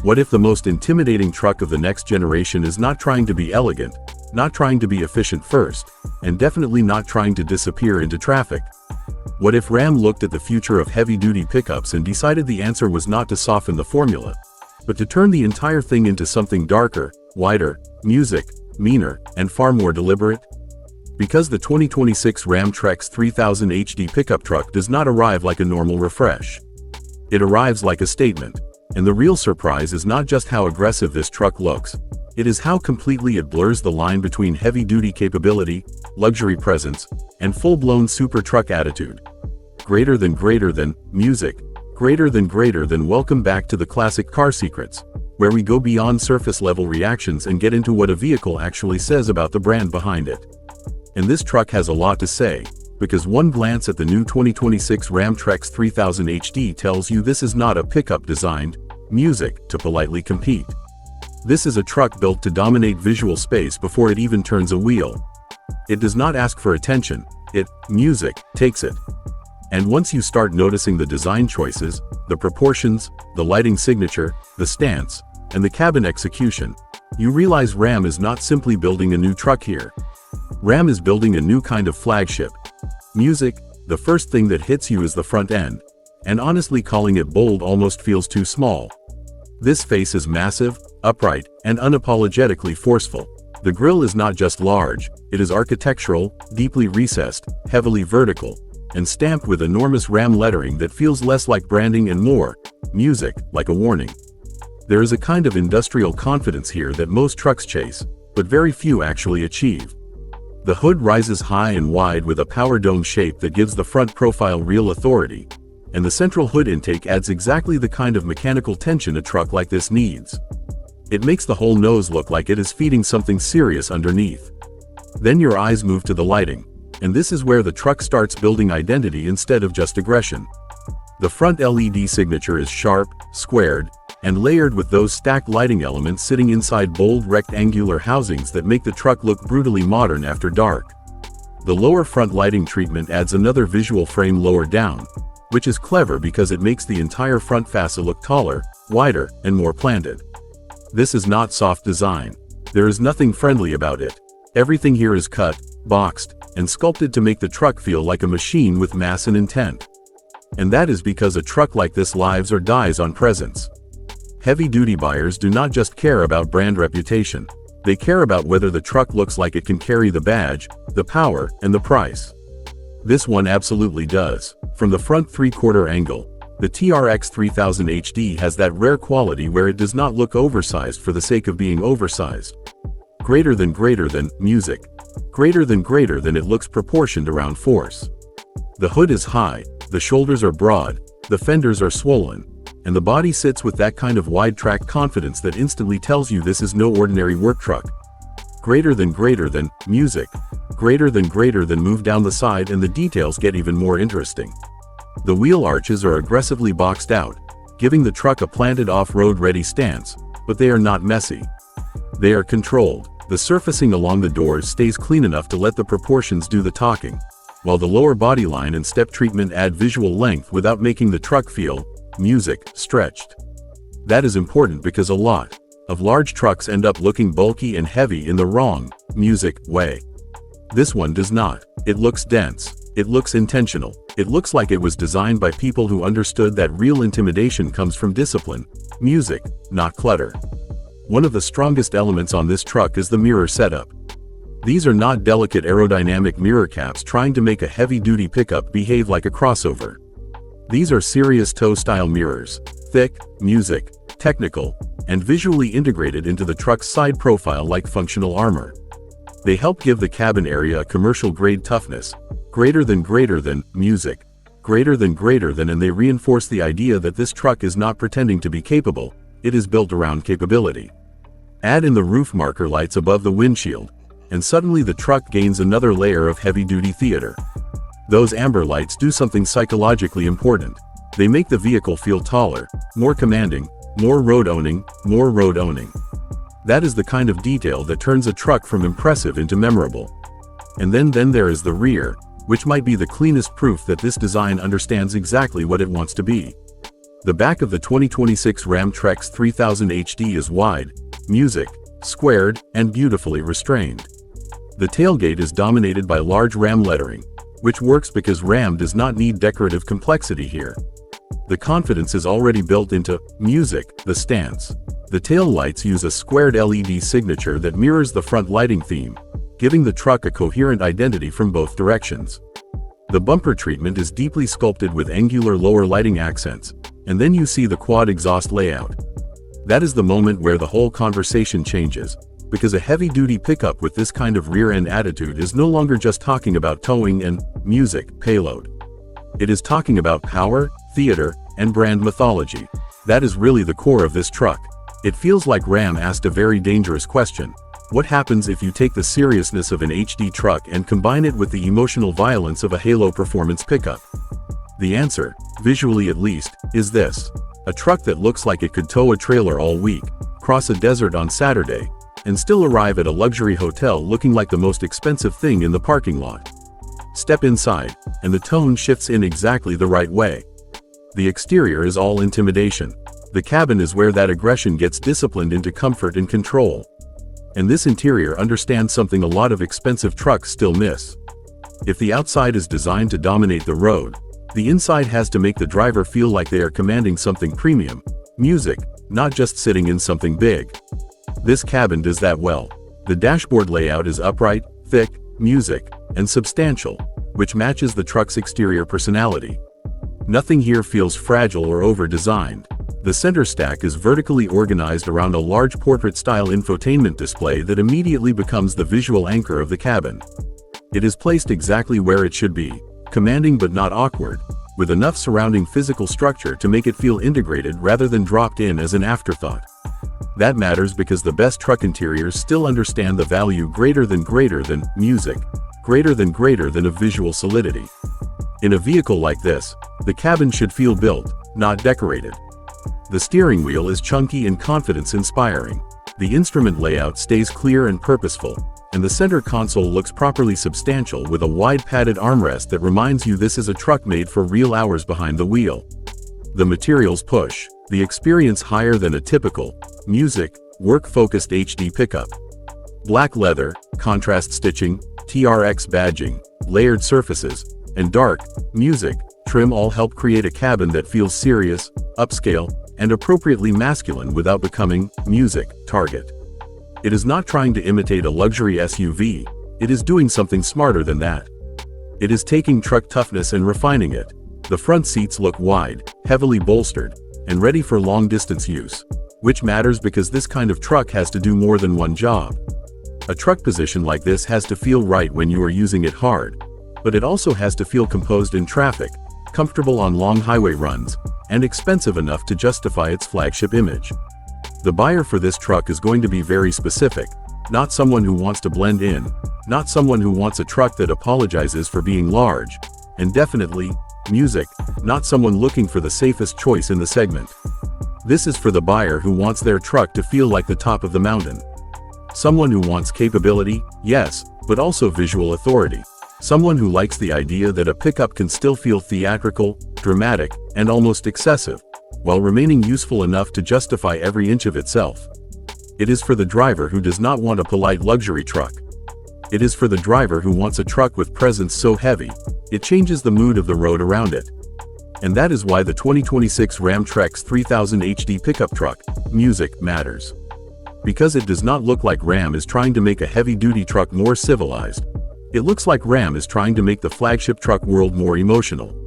What if the most intimidating truck of the next generation is not trying to be elegant, not trying to be efficient first, and definitely not trying to disappear into traffic? What if Ram looked at the future of heavy-duty pickups and decided the answer was not to soften the formula, but to turn the entire thing into something darker, wider, music, meaner, and far more deliberate? Because the 2026 Ram TRX 3000 HD pickup truck does not arrive like a normal refresh. It arrives like a statement. And the real surprise is not just how aggressive this truck looks, it is how completely it blurs the line between heavy-duty capability, luxury presence, and full-blown super truck attitude. Greater than music. Greater than welcome back to the classic car secrets, where we go beyond surface-level reactions and get into what a vehicle actually says about the brand behind it. And this truck has a lot to say, because one glance at the new 2026 Ram TRX 3000 HD tells you this is not a pickup designed, music, to politely compete. This is a truck built to dominate visual space before it even turns a wheel. It does not ask for attention, music, takes it. And once you start noticing the design choices, the proportions, the lighting signature, the stance, and the cabin execution, you realize Ram is not simply building a new truck here. Ram is building a new kind of flagship. Music, the first thing that hits you is the front end, and honestly calling it bold almost feels too small. This face is massive, upright, and unapologetically forceful. The grille is not just large, it is architectural, deeply recessed, heavily vertical, and stamped with enormous Ram lettering that feels less like branding and more, music, like a warning. There is a kind of industrial confidence here that most trucks chase, but very few actually achieve. The hood rises high and wide with a power dome shape that gives the front profile real authority, and the central hood intake adds exactly the kind of mechanical tension a truck like this needs. It makes the whole nose look like it is feeding something serious underneath. Then your eyes move to the lighting, and this is where the truck starts building identity instead of just aggression. The front LED signature is sharp, squared, and layered with those stacked lighting elements sitting inside bold rectangular housings that make the truck look brutally modern after dark. The lower front lighting treatment adds another visual frame lower down, which is clever because it makes the entire front fascia look taller, wider, and more planted. This is not soft design. There is nothing friendly about it. Everything here is cut, boxed, and sculpted to make the truck feel like a machine with mass and intent. And that is because a truck like this lives or dies on presence. Heavy-duty buyers do not just care about brand reputation. They care about whether the truck looks like it can carry the badge, the power, and the price. This one absolutely does. From the front three-quarter angle, the TRX 3000 HD has that rare quality where it does not look oversized for the sake of being oversized. Greater than music. Greater than it looks proportioned around force. The hood is high, the shoulders are broad, the fenders are swollen, and the body sits with that kind of wide-track confidence that instantly tells you this is no ordinary work truck. Greater than music. Greater than move down the side, and the details get even more interesting. The wheel arches are aggressively boxed out, giving the truck a planted off-road ready stance, but they are not messy. They are controlled. The surfacing along the doors stays clean enough to let the proportions do the talking, while the lower body line and step treatment add visual length without making the truck feel, music, stretched. That is important because a lot of large trucks end up looking bulky and heavy in the wrong, music, way. This one does not. It looks dense. It looks intentional. It looks like it was designed by people who understood that real intimidation comes from discipline, music, not clutter. One of the strongest elements on this truck is the mirror setup. These are not delicate aerodynamic mirror caps trying to make a heavy-duty pickup behave like a crossover. These are serious toe-style mirrors, thick, music, technical, and visually integrated into the truck's side profile like functional armor. They help give the cabin area a commercial-grade toughness. Greater than music. Greater than, and they reinforce the idea that this truck is not pretending to be capable, it is built around capability. Add in the roof marker lights above the windshield, and suddenly the truck gains another layer of heavy-duty theater. Those amber lights do something psychologically important. They make the vehicle feel taller, more commanding, more road-owning. That is the kind of detail that turns a truck from impressive into memorable. And then there is the rear, which might be the cleanest proof that this design understands exactly what it wants to be. The back of the 2026 Ram TRX 3000 HD is wide, music, squared, and beautifully restrained. The tailgate is dominated by large Ram lettering, which works because Ram does not need decorative complexity here. The confidence is already built into music, the stance. The tail lights use a squared LED signature that mirrors the front lighting theme, giving the truck a coherent identity from both directions. The bumper treatment is deeply sculpted with angular lower lighting accents, and then you see the quad exhaust layout. That is the moment where the whole conversation changes, because a heavy-duty pickup with this kind of rear-end attitude is no longer just talking about towing and music payload. It is talking about power, theater, and brand mythology. That is really the core of this truck. It feels like Ram asked a very dangerous question. What happens if you take the seriousness of an HD truck and combine it with the emotional violence of a halo performance pickup? The answer, visually at least, is this. A truck that looks like it could tow a trailer all week, cross a desert on Saturday, and still arrive at a luxury hotel looking like the most expensive thing in the parking lot. Step inside, and the tone shifts in exactly the right way. The exterior is all intimidation. The cabin is where that aggression gets disciplined into comfort and control. And this interior understands something a lot of expensive trucks still miss. If the outside is designed to dominate the road, the inside has to make the driver feel like they are commanding something premium, music, not just sitting in something big. This cabin does that well. The dashboard layout is upright, thick, music, and substantial, which matches the truck's exterior personality. Nothing here feels fragile or over-designed. The center stack is vertically organized around a large portrait-style infotainment display that immediately becomes the visual anchor of the cabin. It is placed exactly where it should be, commanding but not awkward, with enough surrounding physical structure to make it feel integrated rather than dropped in as an afterthought. That matters because the best truck interiors still understand the value greater than music, greater than a visual solidity. In a vehicle like this, the cabin should feel built, not decorated. The steering wheel is chunky and confidence-inspiring. The instrument layout stays clear and purposeful, and the center console looks properly substantial with a wide padded armrest that reminds you this is a truck made for real hours behind the wheel. The materials push the experience higher than a typical music, work-focused HD pickup. Black leather, contrast stitching, TRX badging, layered surfaces, and dark music trim all help create a cabin that feels serious, upscale, and appropriately masculine without becoming music target. It is not trying to imitate a luxury SUV, it is doing something smarter than that. It is taking truck toughness and refining it. The front seats look wide, heavily bolstered, and ready for long-distance use, which matters because this kind of truck has to do more than one job. A truck position like this has to feel right when you are using it hard, but it also has to feel composed in traffic, comfortable on long highway runs, and expensive enough to justify its flagship image. The buyer for this truck is going to be very specific, not someone who wants to blend in, not someone who wants a truck that apologizes for being large, and definitely, music, not someone looking for the safest choice in the segment. This is for the buyer who wants their truck to feel like the top of the mountain. Someone who wants capability, yes, but also visual authority. Someone who likes the idea that a pickup can still feel theatrical, dramatic, and almost excessive, while remaining useful enough to justify every inch of itself. It is for the driver who does not want a polite luxury truck. It is for the driver who wants a truck with presence so heavy, it changes the mood of the road around it. And that is why the 2026 Ram TRX 3000 HD pickup truck, music, matters. Because it does not look like Ram is trying to make a heavy-duty truck more civilized. It looks like Ram is trying to make the flagship truck world more emotional.